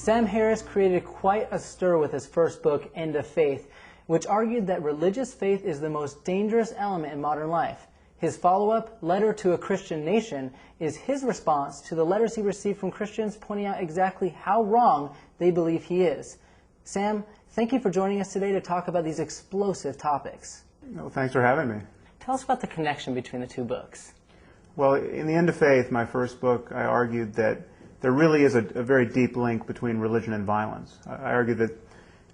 Sam Harris created quite a stir with his first book, End of Faith, which argued that religious faith is the most dangerous element in modern life. His follow-up, Letter to a Christian Nation, is his response to the letters he received from Christians pointing out exactly how wrong they believe he is. Sam, thank you for joining us today to talk about these explosive topics. Well, thanks for having me. Tell us about the connection between the two books. Well, in the End of Faith, my first book, I argued that there really is a very deep link between religion and violence. I argued that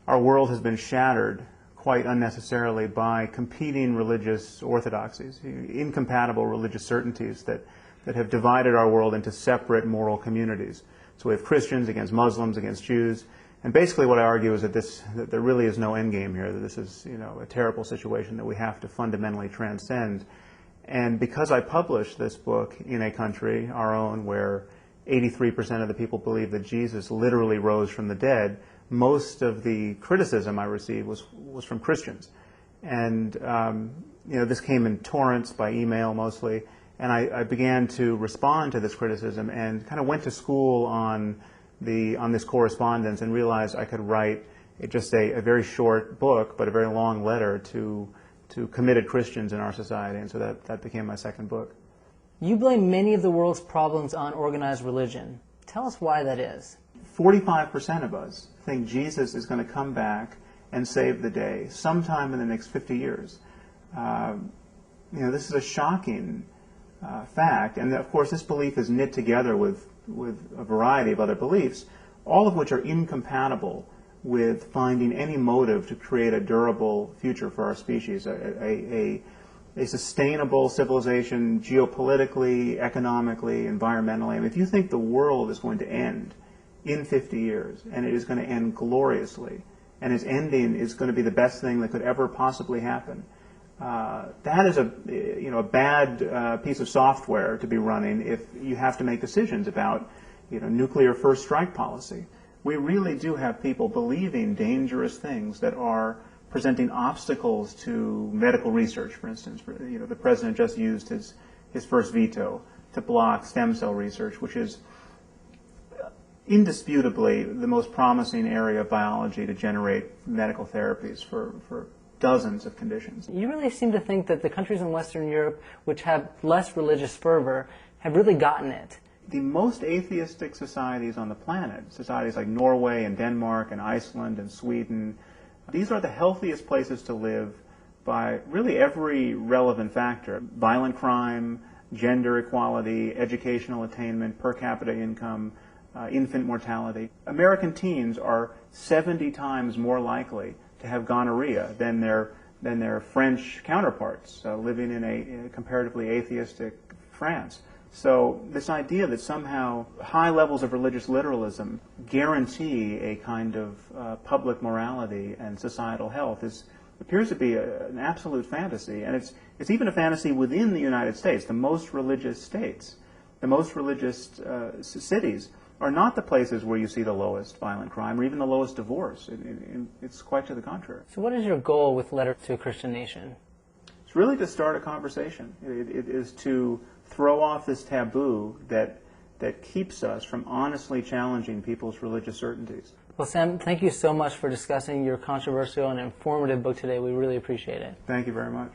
our world has been shattered quite unnecessarily by competing religious orthodoxies, incompatible religious certainties that have divided our world into separate moral communities. So we have Christians against Muslims, against Jews, and basically what I argue is that there really is no end game here, that this is a terrible situation that we have to fundamentally transcend. And because I published this book in a country, our own, where 83% of the people believe that Jesus literally rose from the dead, most of the criticism I received was from Christians. And this came in torrents by email mostly, and I began to respond to this criticism and kind of went to school on this correspondence and realized I could write just a very short book, but a very long letter to committed Christians in our society, and so that became my second book. You blame many of the world's problems on organized religion. Tell us why that is. 45% of us think Jesus is going to come back and save the day sometime in the next 50 years. This is a shocking fact, and of course this belief is knit together with a variety of other beliefs, all of which are incompatible with finding any motive to create a durable future for our species, a sustainable civilization geopolitically, economically, environmentally. I mean, if you think the world is going to end in 50 years, and it is going to end gloriously, and its ending is going to be the best thing that could ever possibly happen, that is a bad piece of software to be running if you have to make decisions about nuclear first strike policy. We really do have people believing dangerous things that are presenting obstacles to medical research, for instance. The president just used his first veto to block stem cell research, which is indisputably the most promising area of biology to generate medical therapies for dozens of conditions. You really seem to think that the countries in Western Europe, which have less religious fervor, have really gotten it. The most atheistic societies on the planet, societies like Norway and Denmark and Iceland and Sweden, these are the healthiest places to live by really every relevant factor: violent crime, gender equality, educational attainment, per capita income, infant mortality. American teens are 70 times more likely to have gonorrhea than their French counterparts living in a comparatively atheistic France. So this idea that somehow high levels of religious literalism guarantee a kind of public morality and societal health appears to be an absolute fantasy, and it's even a fantasy within the United States. The most religious states, the most religious cities, are not the places where you see the lowest violent crime or even the lowest divorce. It's quite to the contrary. So what is your goal with Letter to a Christian Nation? It's really to start a conversation. It is to throw off this taboo that keeps us from honestly challenging people's religious certainties. Well, Sam, thank you so much for discussing your controversial and informative book today. We really appreciate it. Thank you very much.